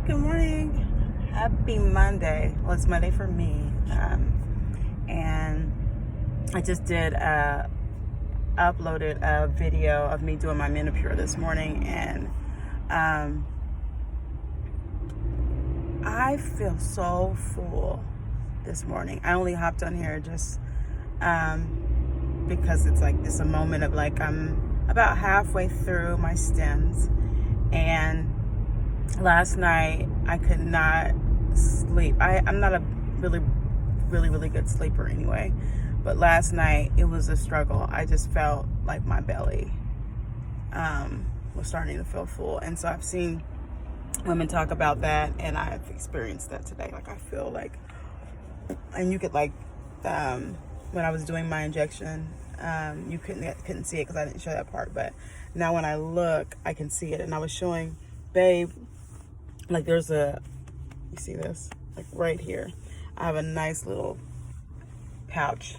Good morning. Happy Monday. Well, it's Monday for me. And I just uploaded a video of me doing my manicure this morning, and I feel so full this morning. I only hopped on here just because it's like this a moment of like I'm about halfway through my stems, and last night I could not sleep. I'm not a really good sleeper anyway, but last night it was a struggle. I just felt like my belly was starting to feel full, and so I've seen women talk about that, and I've experienced that today. Like I feel like, and you could like when I was doing my injection, you couldn't see it because I didn't show that part, but now when I look I can see it. And I was showing Babe, like there's you see this, like right here I have a nice little pouch.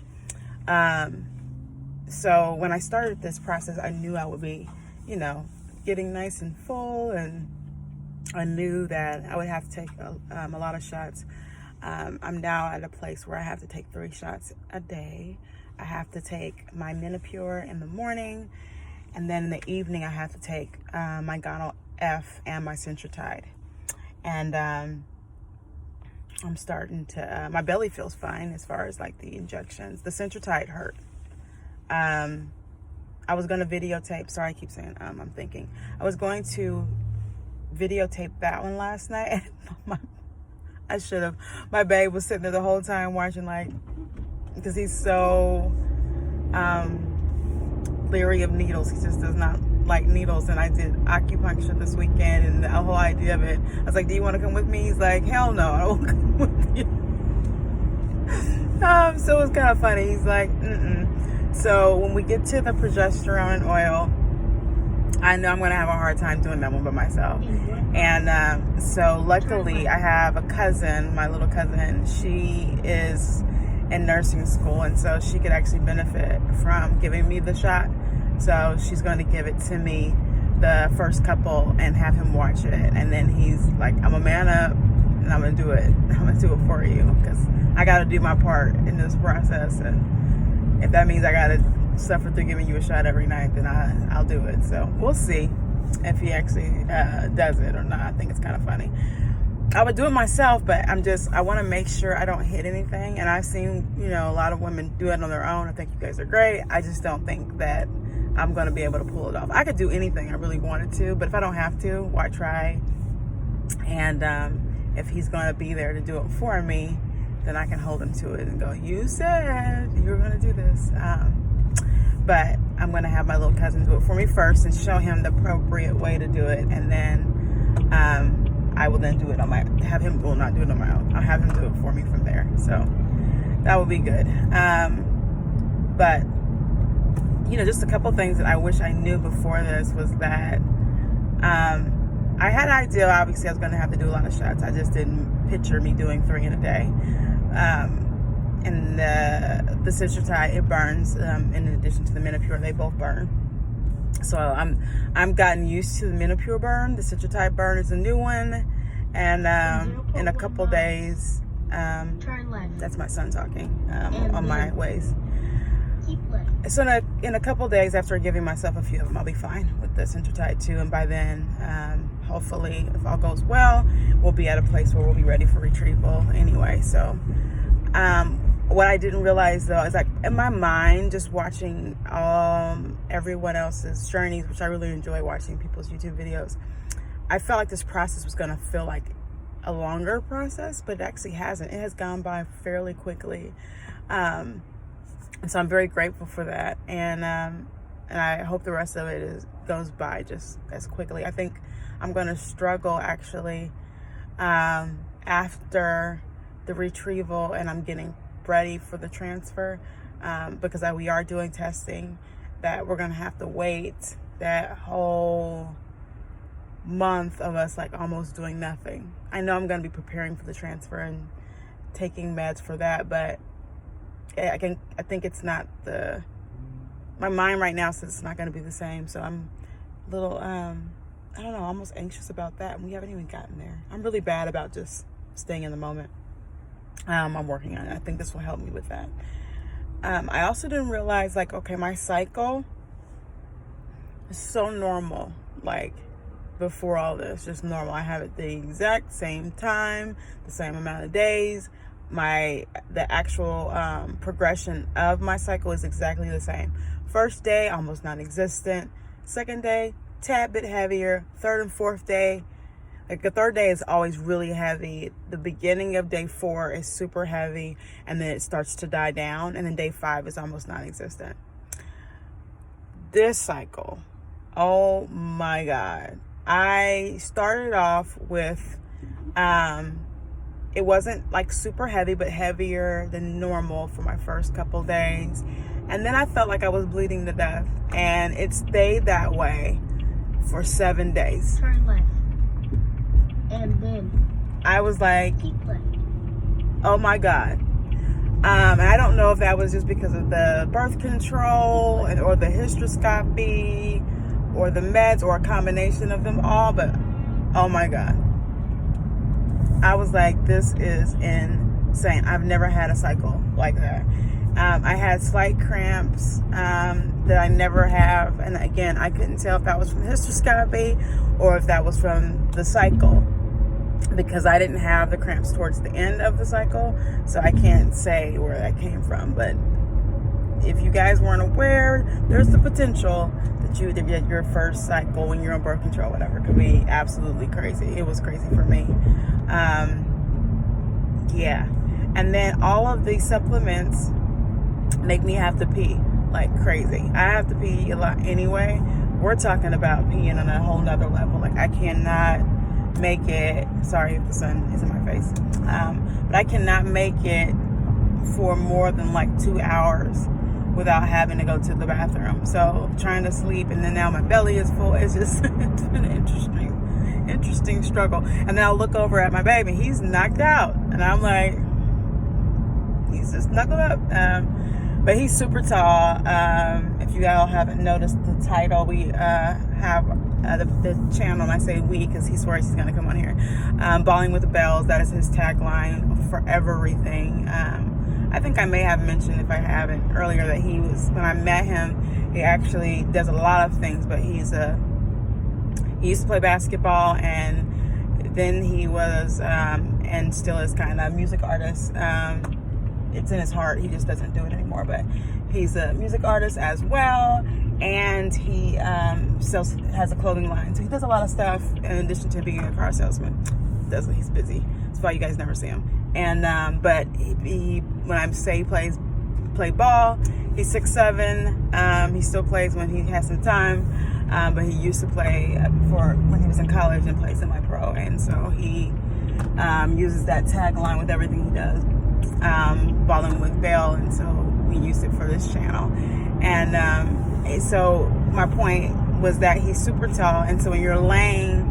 So when I started this process, I knew I would be, getting nice and full, and I knew that I would have to take a lot of shots. I'm now at a place where I have to take 3 shots a day. I have to take my Menopur in the morning, and then in the evening I have to take my Gonal F and my Centrotide. And I'm starting to, my belly feels fine as far as like the injections. The Centrotide hurt. I was going to videotape, sorry I keep saying I'm thinking. I was going to videotape that one last night. I should have. My babe was sitting there the whole time watching, like, because he's so leery of needles. He just does not like needles. And I did acupuncture this weekend, and the whole idea of it, I was like, do you want to come with me? He's like, hell no, I won't come with you. So it was kind of funny. He's like, So when we get to the progesterone oil, I know I'm going to have a hard time doing that one by myself. And so luckily I have a cousin, my little cousin. She is in nursing school, and so she could actually benefit from giving me the shot. So she's going to give it to me the first couple and have him watch it. And then he's like, I'm a man up and I'm going to do it. I'm going to do it for you, because I got to do my part in this process. And if that means I got to suffer through giving you a shot every night, then I'll do it. So we'll see if he actually does it or not. I think it's kind of funny. I would do it myself, but I want to make sure I don't hit anything. And I've seen, a lot of women do it on their own. I think you guys are great. I just don't think that I'm going to be able to pull it off. I could do anything I really wanted to, but if I don't have to, why try? And if he's going to be there to do it for me, then I can hold him to it and go, you said you were going to do this. But I'm going to have my little cousin do it for me first and show him the appropriate way to do it. And then I will then do it not do it on my own. I'll have him do it for me from there. So that would be good. But, just a couple things that I wish I knew before this was that I had an idea, obviously, I was going to have to do a lot of shots. I just didn't picture me doing 3 in a day. And the Centrotide, it burns. In addition to the Menopur, they both burn. So I'm gotten used to the Menopur burn. The Centrotide burn is a new one. And in a couple days, turn left. That's my son talking on my ways. Keep left. So in a couple days after giving myself a few of them, I'll be fine with the Centrotide too. And by then, hopefully, if all goes well, we'll be at a place where we'll be ready for retrieval anyway. So what I didn't realize though is, like, in my mind, just watching everyone else's journeys, which I really enjoy watching people's YouTube videos, I felt like this process was going to feel like a longer process, but it actually hasn't. It has gone by fairly quickly. And so I'm very grateful for that. And I hope the rest of it goes by just as quickly. I think I'm going to struggle actually after the retrieval, and I'm getting ready for the transfer, because we are doing testing that we're going to have to wait that whole month of us like almost doing nothing. I know I'm going to be preparing for the transfer and taking meds for that, but I think it's not my mind right now says it's not going to be the same. So I'm a little I don't know, almost anxious about that, and we haven't even gotten there. I'm really bad about just staying in the moment. I'm working on it. I think this will help me with that. I also didn't realize, like, okay, my cycle is so normal. Like, before all this, just normal. I have it the exact same time, the same amount of days. The actual progression of my cycle is exactly the same. First day, almost non-existent. Second day, tad bit heavier. Third and fourth day, like the third day is always really heavy. The beginning of day 4 is super heavy, and then it starts to die down, and then day 5 is almost non-existent. This cycle, oh my God. I started off with, it wasn't like super heavy, but heavier than normal for my first couple days. And then I felt like I was bleeding to death, and it stayed that way for 7 days. Turn left. And then I was like, keep left. oh my God. And I don't know if that was just because of the birth control or the hysteroscopy or the meds or a combination of them all, but oh my God. I was like, this is insane. I've never had a cycle like that. I had slight cramps that I never have. And again, I couldn't tell if that was from hysteroscopy or if that was from the cycle, because I didn't have the cramps towards the end of the cycle. So I can't say where that came from. But if you guys weren't aware, there's the potential that you would get your first cycle when you're on birth control, whatever. It could be absolutely crazy. It was crazy for me. Yeah. And then all of these supplements make me have to pee like crazy. I have to pee a lot anyway. We're talking about peeing on a whole nother level. Like, I cannot make it, sorry if the sun is in my face, but I cannot make it for more than like 2 hours without having to go to the bathroom. So trying to sleep, and then now my belly is full. It's just it's been an interesting struggle. And then I'll look over at my baby. He's knocked out, and I'm like, he's just knuckled up. But he's super tall. If you all haven't noticed the title, we have the channel, and I say we because he swears he's going to come on here. Balling with the Bells, that is his tagline for everything. I think I may have mentioned, if I haven't, earlier that he was, when I met him, he actually does a lot of things, but he used to play basketball, and then he was, and still is kind of a music artist. It's in his heart. He just doesn't do it anymore, but he's a music artist as well, and he has a clothing line. So he does a lot of stuff in addition to being a car salesman. He's busy. That's why you guys never see him. And but he when I say he play ball, he's 6'7". He still plays when he has some time, but he used to play before when he was in college and plays semi-pro, and so he uses that tagline with everything he does. Balling with Bell, and so we used it for this channel. And so my point was that he's super tall, and so when you're laying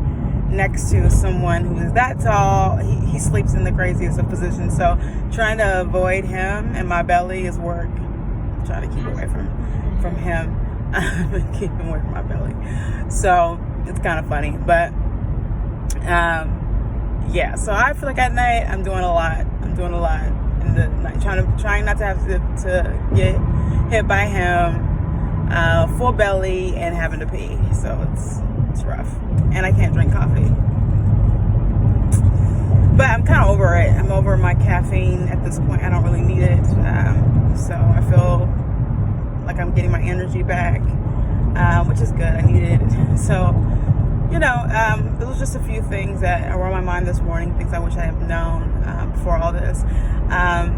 next to someone who is that tall, he sleeps in the craziest of positions. So trying to avoid him and my belly is work. I'm trying to keep away from him and keep him away from my belly. So it's kind of funny, but yeah. So I feel like at night I'm doing a lot in the night, trying not to have to get hit by him, full belly, and having to pee. So it's rough, and I can't drink coffee. But I'm kind of over it. I'm over my caffeine at this point. I don't really need it, so I feel like I'm getting my energy back, which is good. I need it. So, those was just a few things that were on my mind this morning, things I wish I had known before all this.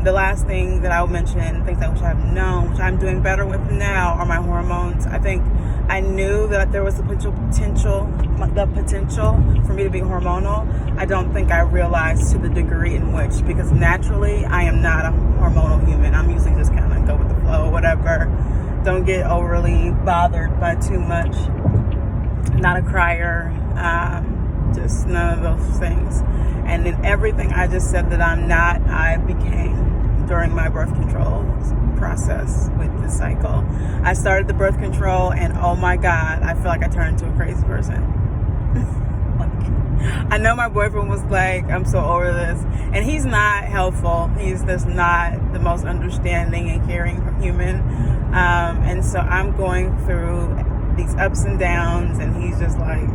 The last thing that I would mention, things I wish I had known, which I'm doing better with now, are my hormones. I think I knew that there was the potential for me to be hormonal. I don't think I realized to the degree in which, because naturally I am not a hormonal human. I'm usually just kind of go with the flow, whatever. Don't get overly bothered by too much. Not a crier, just none of those things. And then everything I just said that I'm not, I became during my birth control process with the cycle. I started the birth control, and oh my God, I feel like I turned into a crazy person. I know my boyfriend was like, I'm so over this. And he's not helpful. He's just not the most understanding and caring human. And so I'm going through these ups and downs, and he's just like,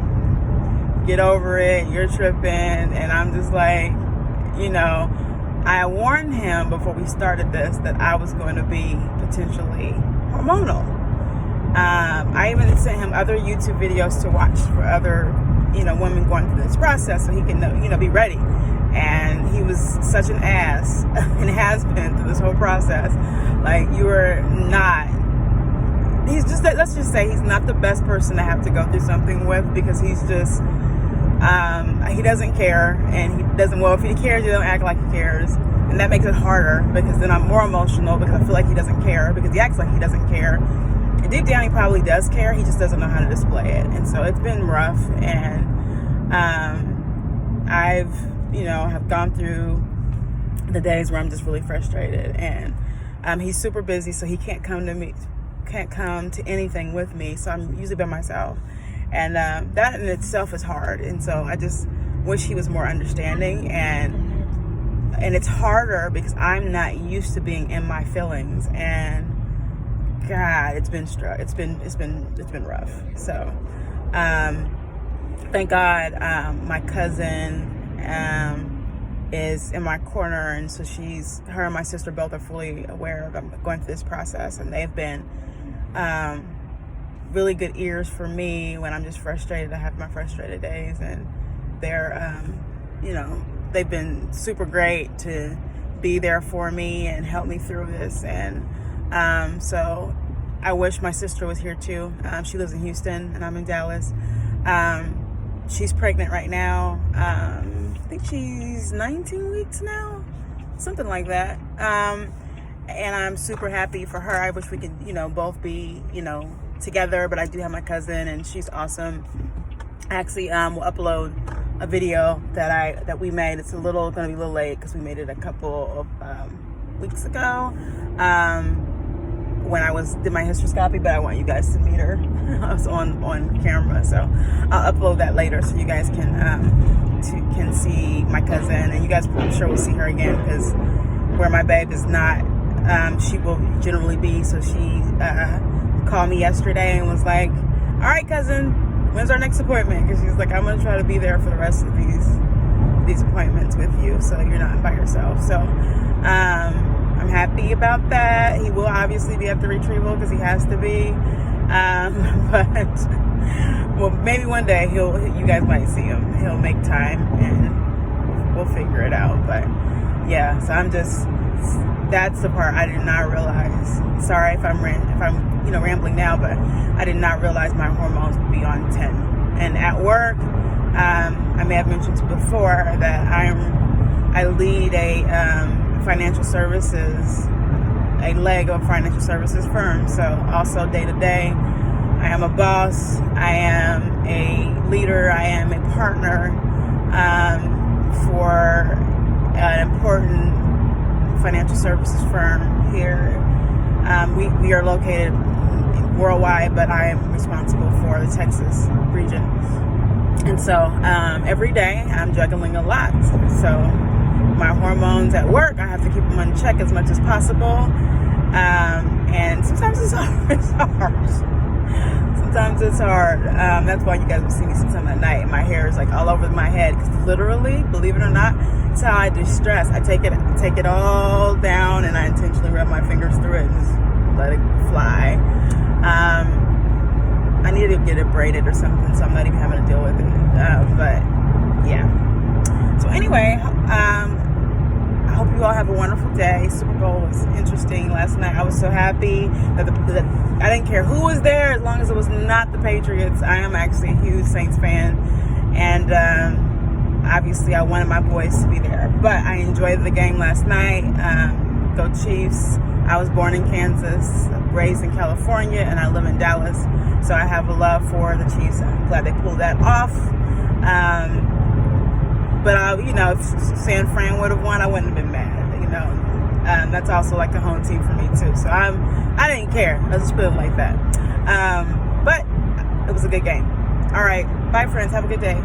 get over it, you're tripping. And I'm just like, you know, I warned him before we started this that I was going to be potentially hormonal. I even sent him other YouTube videos to watch for other, you know, women going through this process so he can, you know, be ready. And he was such an ass and has been through this whole process. Like, you are not, he's just, let's just say he's not the best person to have to go through something with, because he's just, he doesn't care, and he doesn't, well, if he cares, he doesn't act like he cares. And that makes it harder, because then I'm more emotional because I feel like he doesn't care, because he acts like he doesn't care. And deep down, he probably does care. He just doesn't know how to display it. And so it's been rough. And I've, you know, have gone through the days where I'm just really frustrated. And he's super busy, so he can't come to anything with me. So I'm usually by myself. And that in itself is hard. And so I just wish he was more understanding. And it's harder because I'm not used to being in my feelings. And God, it's been rough. So, thank God, my cousin, is in my corner. And so her and my sister both are fully aware of I'm going through this process. And they've been, really good ears for me when I'm just frustrated. I have my frustrated days, and they're, you know, they've been super great to be there for me and help me through this. And so I wish my sister was here too. She lives in Houston and I'm in Dallas. She's pregnant right now. I think she's 19 weeks now, something like that. And I'm super happy for her. I wish we could, you know, both be, you know, together, but I do have my cousin, and she's awesome. I actually will upload a video that we made. It's gonna be a little late because we made it a couple of weeks ago when I did my hysteroscopy, but I want you guys to meet her. I was on camera, so I'll upload that later so you guys can see my cousin, and you guys, I'm sure, will see her again, because where my babe is not, she will generally be. So she called me yesterday and was like, all right, cousin, when's our next appointment? Because she's like, I'm going to try to be there for the rest of these appointments with you, so you're not by yourself. So I'm happy about that. He will obviously be at the retrieval because he has to be. But well, maybe one day you guys might see him. He'll make time and we'll figure it out. But yeah, so that's the part I did not realize. Sorry if I'm rambling now, but I did not realize my hormones would be on 10. And at work, I may have mentioned before that I lead a leg of a financial services firm. So also day to day, I am a boss, I am a leader, I am a partner for an important financial services firm here. We are located worldwide, but I am responsible for the Texas region. And so every day I'm juggling a lot. So my hormones at work, I have to keep them in check as much as possible. And sometimes it's hard. Sometimes it's hard. That's why you guys will see me sometime at night. My hair is like all over my head. Because literally, believe it or not, it's how I distress. I take it all down, and I intentionally rub my fingers through it and just let it fly. I need to get it braided or something, so I'm not even having to deal with it. But yeah. So anyway, I hope you all have a wonderful day. Super Bowl was interesting last night. I was so happy that I didn't care who was there as long as it was not the Patriots. I am actually a huge Saints fan, and obviously I wanted my boys to be there. But I enjoyed the game last night. Go Chiefs. I was born in Kansas, raised in California, and I live in Dallas. So I have a love for the Chiefs. I'm glad they pulled that off. But if San Fran would have won, I wouldn't have been mad. That's also like a home team for me too. So I didn't care. Let's just put it like that. But it was a good game. All right, bye friends. Have a good day.